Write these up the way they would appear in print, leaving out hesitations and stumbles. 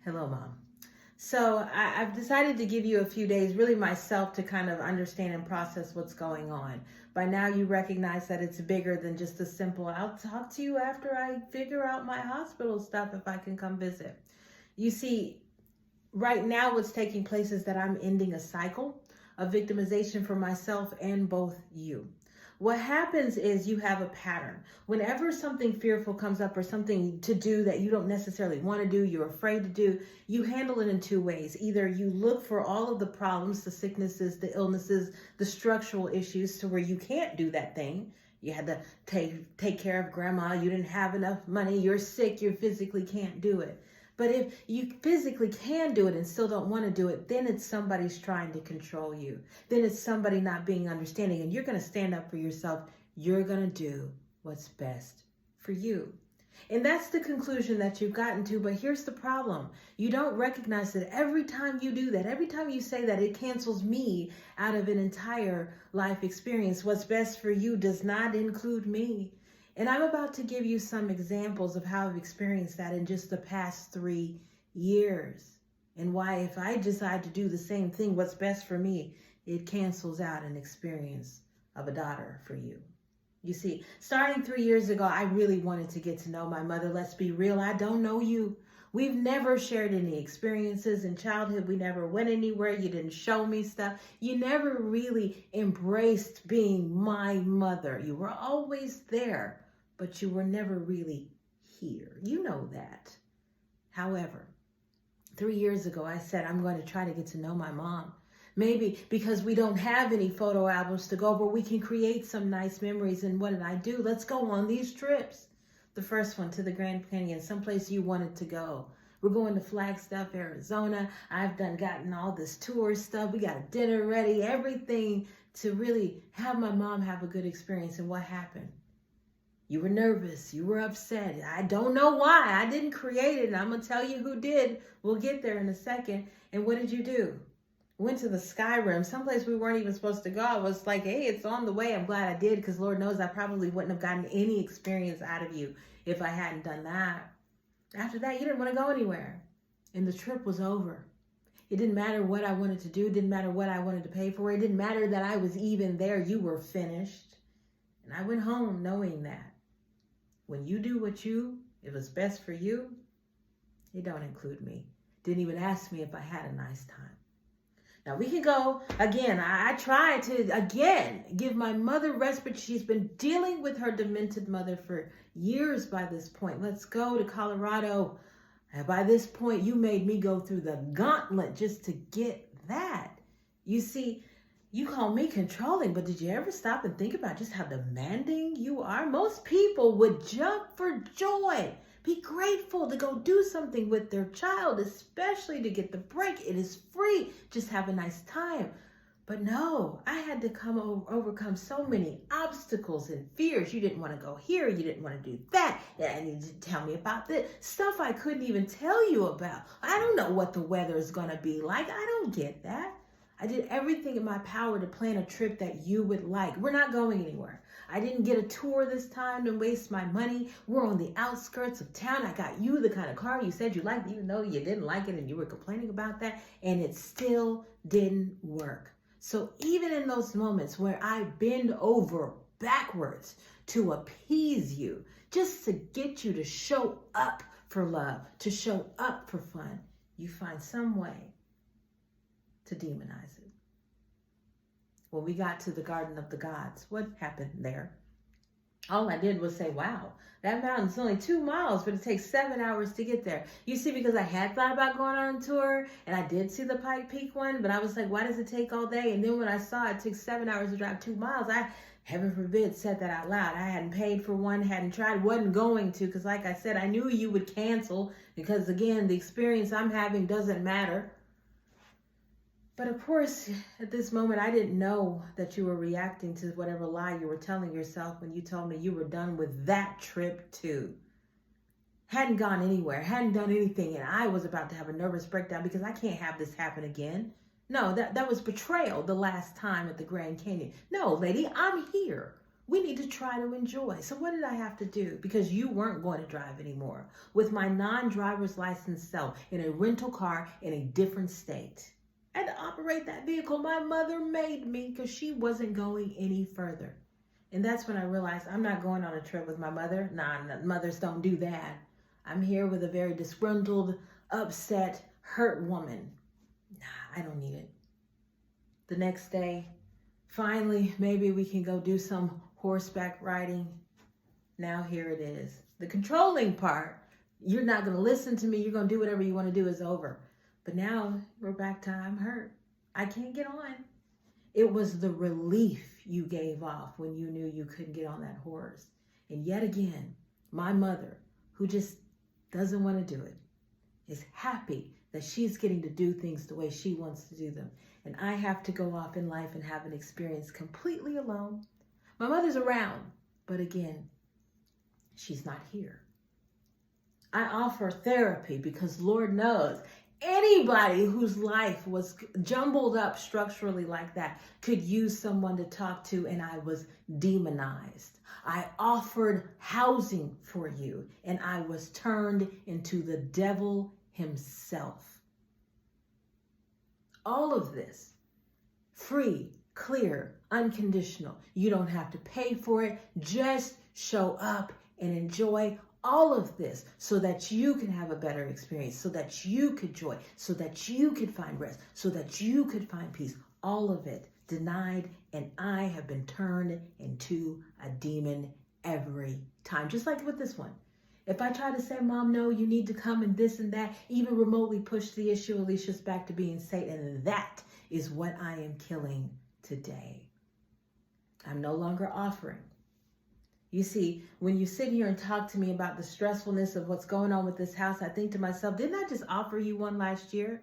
Hello, Mom. So I've decided to give you a few days, really myself, to kind of understand and process what's going on. By now, you recognize that it's bigger than just a simple, I'll talk to you after I figure out my hospital stuff if I can come visit. You see, right now what's taking place is that I'm ending a cycle of victimization for myself and both you. What happens is you have a pattern. Whenever something fearful comes up or something to do that you don't necessarily want to do, you're afraid to do, you handle it in two ways. Either you look for all of the problems, the sicknesses, the illnesses, the structural issues to where you can't do that thing. You had to take care of grandma, you didn't have enough money, you're sick, you physically can't do it. But if you physically can do it and still don't want to do it, then it's somebody's trying to control you. Then it's somebody not being understanding, and you're going to stand up for yourself. You're going to do what's best for you. And that's the conclusion that you've gotten to. But here's the problem. You don't recognize that every time you do that, every time you say that, it cancels me out of an entire life experience. What's best for you does not include me. And I'm about to give you some examples of how I've experienced that in just the past 3 years. And why, if I decide to do the same thing, what's best for me, it cancels out an experience of a daughter for you. You see, starting 3 years ago, I really wanted to get to know my mother. Let's be real, I don't know you. We've never shared any experiences in childhood. We never went anywhere. You didn't show me stuff. You never really embraced being my mother. You were always there, but you were never really here. You know that. However, 3 years ago, I said, I'm going to try to get to know my mom. Maybe because we don't have any photo albums to go, but we can create some nice memories. And what did I do? Let's go on these trips. The first one to the Grand Canyon, someplace you wanted to go. We're going to Flagstaff, Arizona. I've gotten all this tour stuff. We got a dinner ready, everything to really have my mom have a good experience. And what happened? You were nervous. You were upset. I don't know why. I didn't create it. And I'm going to tell you who did. We'll get there in a second. And what did you do? Went to the Sky Rim, someplace we weren't even supposed to go. I was like, hey, it's on the way. I'm glad I did, because Lord knows I probably wouldn't have gotten any experience out of you if I hadn't done that. After that, you didn't want to go anywhere. And the trip was over. It didn't matter what I wanted to do. It didn't matter what I wanted to pay for. It didn't matter that I was even there. You were finished. And I went home knowing that when you do it was best for you, it don't include me. Didn't even ask me if I had a nice time. Now we can go again. I tried to again give my mother respite. She's been dealing with her demented mother for years by this point. Let's go to Colorado. And by this point, you made me go through the gauntlet just to get that. You see, you call me controlling, but did you ever stop and think about just how demanding you are? Most people would jump for joy. Be grateful to go do something with their child, especially to get the break. It is free. Just have a nice time. But no, I had to overcome so many obstacles and fears. You didn't want to go here. You didn't want to do that. And you didn't tell me about this stuff I couldn't even tell you about. I don't know what the weather is going to be like. I don't get that. I did everything in my power to plan a trip that you would like. We're not going anywhere. I didn't get a tour this time to waste my money. We're on the outskirts of town. I got you the kind of car you said you liked, even though you didn't like it and you were complaining about that, and it still didn't work. So even in those moments where I bend over backwards to appease you, just to get you to show up for love, to show up for fun, you find some way to demonize it. When we got to the Garden of the Gods, what happened there? All I did was say, wow, that mountain's only 2 miles, but it takes 7 hours to get there. You see, because I had thought about going on a tour, and I did see the Pike Peak one, but I was like, why does it take all day? And then when I saw it took 7 hours to drive 2 miles, I, heaven forbid, said that out loud. I hadn't paid for one, hadn't tried, wasn't going to, because like I said, I knew you would cancel, because again, the experience I'm having doesn't matter. But of course, at this moment, I didn't know that you were reacting to whatever lie you were telling yourself when you told me you were done with that trip too. Hadn't gone anywhere, hadn't done anything, and I was about to have a nervous breakdown because I can't have this happen again. No, that was betrayal the last time at the Grand Canyon. No, lady, I'm here. We need to try to enjoy. So what did I have to do? Because you weren't going to drive anymore. With my non-driver's license self in a rental car in a different state. I had to operate that vehicle my mother made me because she wasn't going any further. And that's when I realized I'm not going on a trip with my mother. Nah, mothers don't do that. I'm here with a very disgruntled, upset, hurt woman. Nah, I don't need it. The next day, finally, maybe we can go do some horseback riding. Now here it is. The controlling part, you're not going to listen to me. You're going to do whatever you want to do, is over. But now we're back to I'm hurt. I can't get on. It was the relief you gave off when you knew you couldn't get on that horse. And yet again, my mother, who just doesn't want to do it, is happy that she's getting to do things the way she wants to do them. And I have to go off in life and have an experience completely alone. My mother's around, but again, she's not here. I offer therapy because Lord knows anybody whose life was jumbled up structurally like that could use someone to talk to, and I was demonized. I offered housing for you, and I was turned into the devil himself. All of this, free, clear, unconditional. You don't have to pay for it. Just show up and enjoy all of this so that you can have a better experience, so that you could joy, so that you could find rest, so that you could find peace. All of it denied, and I have been turned into a demon every time, just like with this one. If I try to say, Mom, no, you need to come and this and that, even remotely push the issue, Alicia's back to being Satan. And that is what I am killing today. I'm no longer offering. You see, when you sit here and talk to me about the stressfulness of what's going on with this house, I think to myself, didn't I just offer you one last year?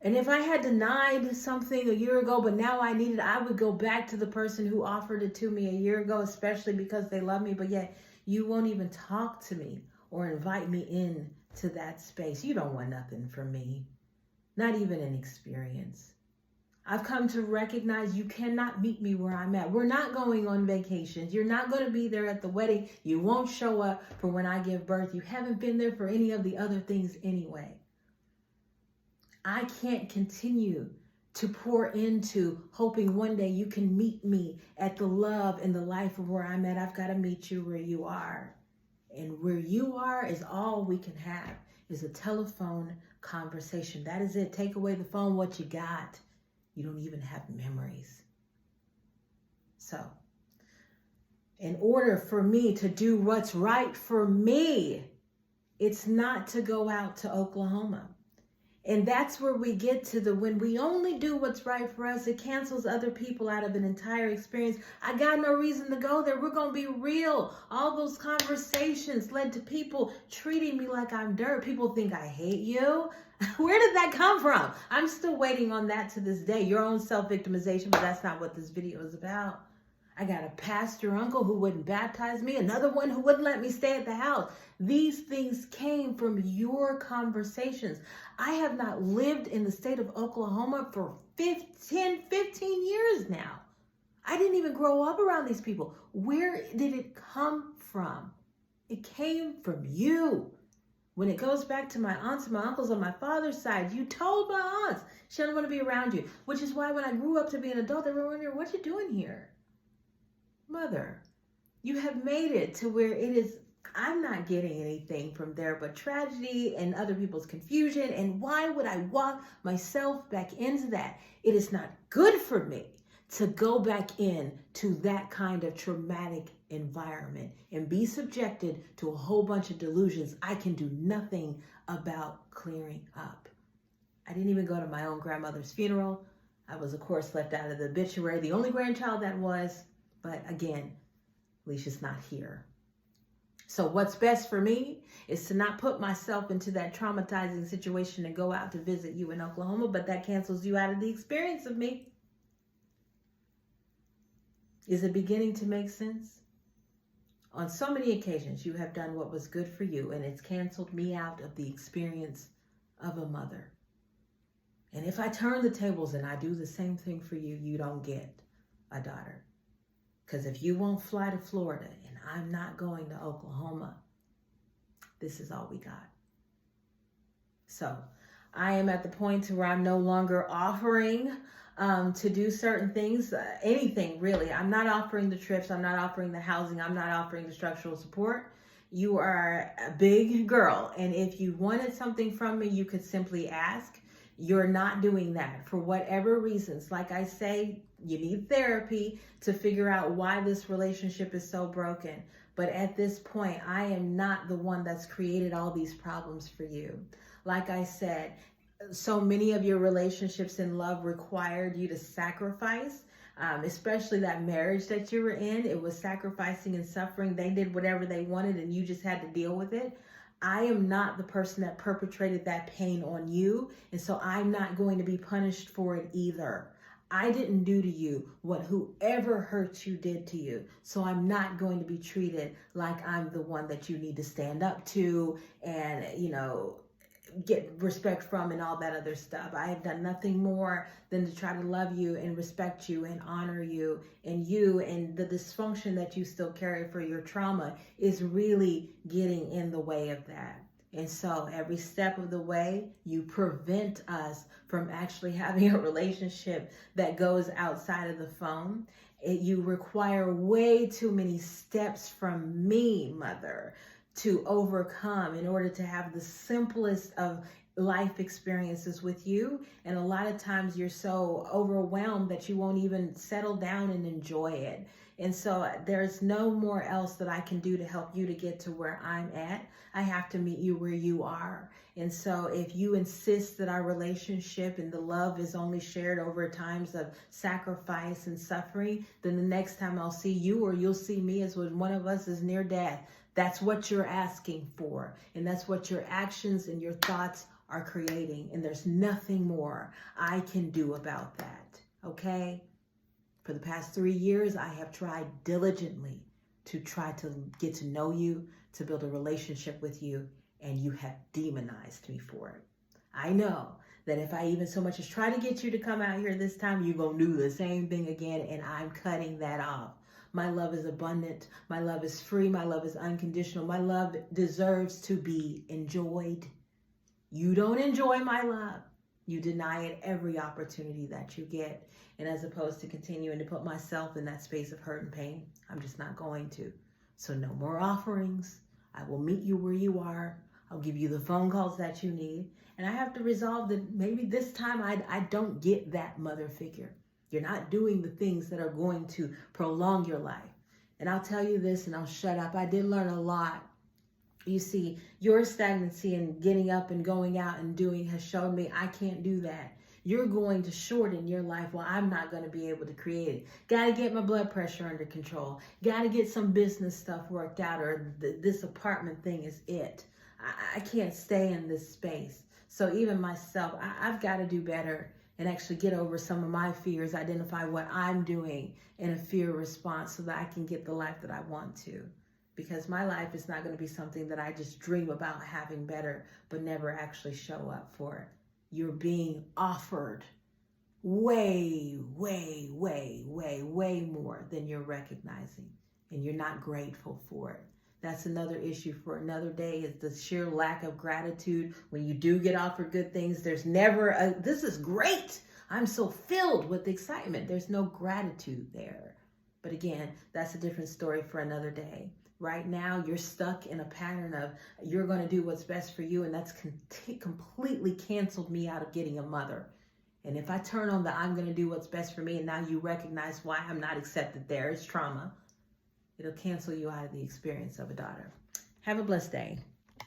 And if I had denied something a year ago, but now I need it, I would go back to the person who offered it to me a year ago, especially because they love me. But yet you won't even talk to me or invite me in to that space. You don't want nothing from me, not even an experience. I've come to recognize you cannot meet me where I'm at. We're not going on vacations. You're not going to be there at the wedding. You won't show up for when I give birth. You haven't been there for any of the other things anyway. I can't continue to pour into hoping one day you can meet me at the love and the life of where I'm at. I've got to meet you where you are. And where you are is all we can have, is a telephone conversation. That is it. Take away the phone, what you got. You don't even have memories. So, in order for me to do what's right for me, it's not to go out to Oklahoma. And that's where we get to when we only do what's right for us, it cancels other people out of an entire experience. I got no reason to go there. We're going to be real. All those conversations led to people treating me like I'm dirt. People think I hate you. Where did that come from? I'm still waiting on that to this day. Your own self-victimization, but that's not what this video is about. I got a pastor uncle who wouldn't baptize me, another one who wouldn't let me stay at the house. These things came from your conversations. I have not lived in the state of Oklahoma for 15 years now. I didn't even grow up around these people. Where did it come from? It came from you. When it goes back to my aunts and my uncles on my father's side, you told my aunts she doesn't want to be around you, which is why when I grew up to be an adult, they were wondering, what you doing here? Mother, you have made it to where it is, I'm not getting anything from there but tragedy and other people's confusion. And why would I walk myself back into that? It is not good for me to go back in to that kind of traumatic environment and be subjected to a whole bunch of delusions I can do nothing about clearing up. I didn't even go to my own grandmother's funeral. I was, of course, left out of the obituary, the only grandchild that was. But again, Alicia's not here. So what's best for me is to not put myself into that traumatizing situation and go out to visit you in Oklahoma, but that cancels you out of the experience of me. Is it beginning to make sense? On so many occasions, you have done what was good for you, and it's canceled me out of the experience of a mother. And if I turn the tables and I do the same thing for you, you don't get a daughter. Because if you won't fly to Florida and I'm not going to Oklahoma, this is all we got. So I am at the point where I'm no longer offering to do certain things, anything really. I'm not offering the trips. I'm not offering the housing. I'm not offering the structural support. You are a big girl. And if you wanted something from me, you could simply ask. You're not doing that for whatever reasons. Like I say, you need therapy to figure out why this relationship is so broken. But at this point, I am not the one that's created all these problems for you. Like I said, so many of your relationships in love required you to sacrifice, especially that marriage that you were in. It was sacrificing and suffering. They did whatever they wanted and you just had to deal with it. I am not the person that perpetrated that pain on you, and so I'm not going to be punished for it either. I didn't do to you what whoever hurt you did to you, so I'm not going to be treated like I'm the one that you need to stand up to and, get respect from and all that other stuff. I have done nothing more than to try to love you and respect you and honor you, and the dysfunction that you still carry for your trauma is really getting in the way of that. And so every step of the way, you prevent us from actually having a relationship that goes outside of the phone. You require way too many steps from me, mother, to overcome in order to have the simplest of life experiences with you. And a lot of times you're so overwhelmed that you won't even settle down and enjoy it. And so there's no more else that I can do to help you to get to where I'm at. I have to meet you where you are. And so if you insist that our relationship and the love is only shared over times of sacrifice and suffering, then the next time I'll see you or you'll see me as when one of us is near death. That's what you're asking for. And that's what your actions and your thoughts are creating. And there's nothing more I can do about that. Okay? For the past 3 years, I have tried diligently to try to get to know you, to build a relationship with you, and you have demonized me for it. I know that if I even so much as try to get you to come out here this time, you're going to do the same thing again, and I'm cutting that off. My love is abundant. My love is free. My love is unconditional. My love deserves to be enjoyed. You don't enjoy my love. You deny it every opportunity that you get. And as opposed to continuing to put myself in that space of hurt and pain, I'm just not going to. So no more offerings. I will meet you where you are. I'll give you the phone calls that you need. And I have to resolve that maybe this time I don't get that mother figure. You're not doing the things that are going to prolong your life. And I'll tell you this and I'll shut up. I did learn a lot. You see, your stagnancy and getting up and going out and doing has shown me I can't do that. You're going to shorten your life while I'm not going to be able to create it. Got to get my blood pressure under control. Got to get some business stuff worked out, or this apartment thing is it. I can't stay in this space. So even myself, I've got to do better and actually get over some of my fears, identify what I'm doing in a fear response so that I can get the life that I want to. Because my life is not going to be something that I just dream about having better, but never actually show up for it. You're being offered way, way, way, way, way more than you're recognizing. And you're not grateful for it. That's another issue for another day, is the sheer lack of gratitude. When you do get offered good things, there's never this is great. I'm so filled with excitement. There's no gratitude there. But again, that's a different story for another day. Right now, you're stuck in a pattern of you're going to do what's best for you, and that's completely canceled me out of getting a mother. And if I turn on the I'm going to do what's best for me, and now you recognize why I'm not accepted there, it's trauma. It'll cancel you out of the experience of a daughter. Have a blessed day.